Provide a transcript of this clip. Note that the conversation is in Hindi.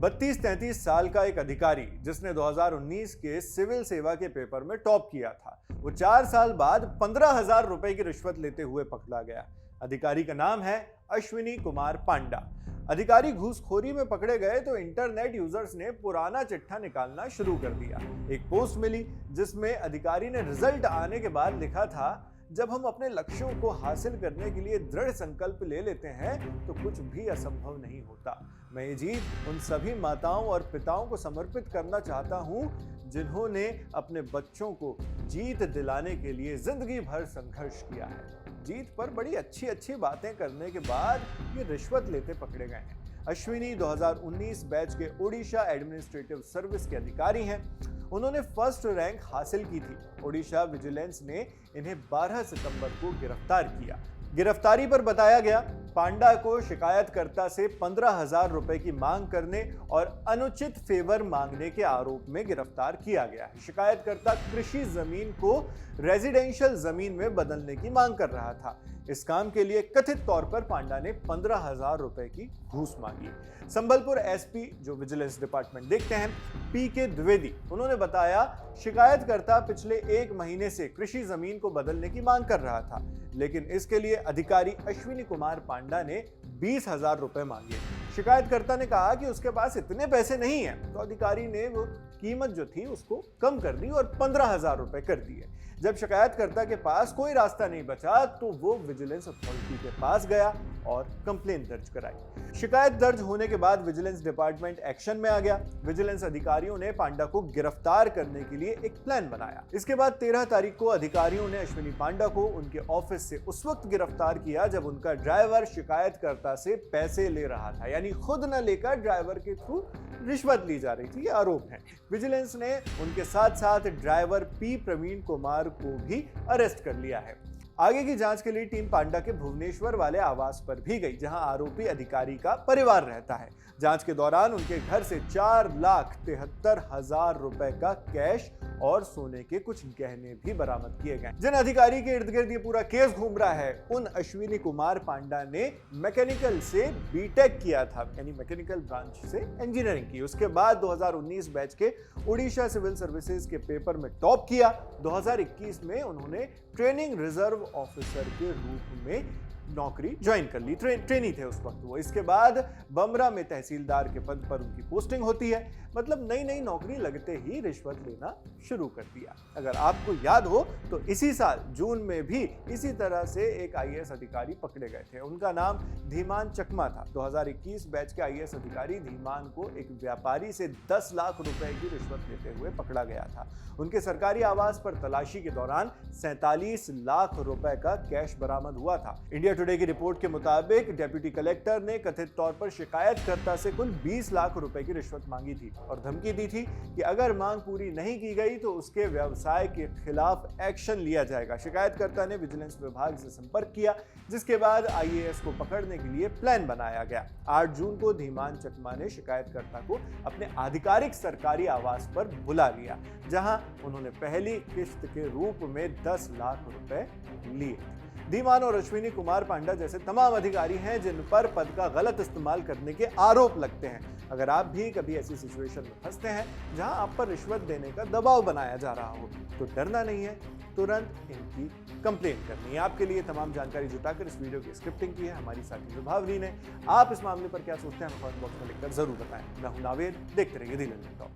32-33 साल का एक अधिकारी जिसने 2019 के सिविल सेवा के पेपर में टॉप किया था, वो 4 साल बाद 15,000 रुपए की रिश्वत लेते हुए पकड़ा गया। अधिकारी का नाम है अश्विनी कुमार पांडा। अधिकारी घूसखोरी में पकड़े गए तो इंटरनेट यूजर्स ने पुराना चिट्ठा निकालना शुरू कर दिया। एक पोस्ट मिली जिसमें अधिकारी ने रिजल्ट आने के बाद लिखा था, जब हम अपने लक्ष्यों को हासिल करने के लिए दृढ़ संकल्प ले लेते हैं तो कुछ भी असंभव नहीं होता। मैं ये जीत उन सभी माताओं और पिताओं को समर्पित करना चाहता हूं जिन्होंने अपने बच्चों को जीत दिलाने के लिए जिंदगी भर संघर्ष किया है। जीत पर बड़ी अच्छी अच्छी बातें करने के बाद ये रिश्वत लेते पकड़े गए हैं। अश्विनी 2019 बैच के ओडिशा एडमिनिस्ट्रेटिव सर्विस के अधिकारी हैं। उन्होंने फर्स्ट रैंक हासिल की थी। ओडिशा विजिलेंस ने इन्हें 12 सितंबर को गिरफ्तार किया। गिरफ्तारी पर बताया गया, पांडा को शिकायतकर्ता से 15,000 रुपए की मांग करने और अनुचित फेवर मांगने के आरोप में गिरफ्तार किया गया है। शिकायतकर्ता कृषि जमीन को रेजिडेंशियल जमीन में बदलने की मांग कर रहा था। इस काम के लिए कथित तौर पर पांडा ने 15,000 रुपए की घूस मांगी। संबलपुर एसपी जो विजिलेंस डिपार्टमेंट देखते हैं, पीके द्विवेदी, उन्होंने बताया, शिकायतकर्ता पिछले 1 महीने से कृषि जमीन को बदलने की मांग कर रहा था, लेकिन इसके लिए अधिकारी अश्विनी कुमार पांडा ने 20,000 रुपए मांगे। शिकायतकर्ता ने कहा कि उसके पास इतने पैसे नहीं हैं, तो अधिकारी ने वो कीमत जो थी उसको कम कर दी और 15,000 रुपए कर दिए। जब शिकायतकर्ता के पास कोई रास्ता नहीं बचा तो वो विजिलेंस अथॉरिटी के पास गया और कंप्लेंट दर्ज कराई। शिकायत दर्ज होने के बाद विजिलेंस डिपार्टमेंट एक्शन में आ गया। विजिलेंस अधिकारियों ने पांडा को गिरफ्तार करने के लिए एक प्लान बनाया। इसके बाद 13 तारीख को अधिकारियों ने अश्विनी पांडा को उनके ऑफिस से उस वक्त गिरफ्तार किया जब उनका ड्राइवर शिकायतकर्ता से पैसे ले रहा था, यानी खुद न लेकर ड्राइवर के थ्रू रिश्वत ली जा रही थी, ये आरोप है। विजिलेंस ने उनके साथ साथ ड्राइवर पी प्रवीण कुमार को भी अरेस्ट कर लिया है। आगे की जांच के लिए टीम पांडा के भुवनेश्वर वाले आवास पर भी गई, जहां आरोपी अधिकारी का परिवार रहता है। जांच के दौरान उनके घर से 4,73,000 रुपए का कैश और सोने के कुछ गहने भी बरामद किए गए। जिन अधिकारी के इर्द गिर्द ये पूरा केस घूम रहा है, उन अश्विनी कुमार पांडा ने मैकेनिकल से बीटेक किया था, यानी मैकेनिकल ब्रांच से इंजीनियरिंग की। उसके बाद 2019 बैच के ओडिशा सिविल सर्विसेज के पेपर में टॉप किया। 2021 में उन्होंने ट्रेनिंग रिजर्व ऑफिसर के रूप में नौकरी ज्वाइन कर ली, ट्रेनी थे उस वक्त वो। इसके बाद बमरा में तहसीलदार के पद पर उनकी पोस्टिंग होती है। मतलब नई नई नौकरी लगते ही रिश्वत लेना शुरू कर दिया। अगर आपको याद हो तो इसी साल जून में भी इसी तरह से एक आईएएस अधिकारी पकड़े गए थे। उनका नाम धीमान चकमा था। 2021 बैच के आईएएस अधिकारी धीमान को एक व्यापारी से 10 लाख रुपए की रिश्वत लेते हुए पकड़ा गया था। उनके सरकारी आवास पर तलाशी के दौरान 47 लाख रुपए का कैश बरामद हुआ था। इंडिया टुडे की रिपोर्ट के मुताबिक डिप्टी कलेक्टर ने कथित तौर पर शिकायतकर्ता से कुल 20 लाख रुपए की रिश्वत मांगी थी और धमकी दी थी कि अगर मांग पूरी नहीं की गई तो उसके व्यवसाय के खिलाफ एक्शन लिया जाएगा। शिकायतकर्ता ने विजिलेंस विभाग से संपर्क किया, जिसके बाद आईएएस को पकड़ने के लिए प्लान बनाया गया। 8 जून को धीमान चकमा ने शिकायतकर्ता को अपने आधिकारिक सरकारी आवास पर बुला लिया, जहां उन्होंने पहली किश्त के रूप में 10 लाख रुपए लिए। धीमान और अश्विनी कुमार पांडा जैसे तमाम अधिकारी हैं जिन पर पद का गलत इस्तेमाल करने के आरोप लगते हैं। अगर आप भी कभी ऐसी सिचुएशन में फंसते हैं जहां आप पर रिश्वत देने का दबाव बनाया जा रहा हो, तो डरना नहीं है, तुरंत इनकी कंप्लेंट करनी है। आपके लिए तमाम जानकारी जुटाकर इस वीडियो की स्क्रिप्टिंग की है हमारी साथी विभावरी ने। आप इस मामले पर क्या सोचते हैं, हमें कमेंट बॉक्स में लिखकर जरूर बताएं। मैं हूं नावेद, देखते रहिए दी लंदन टॉक।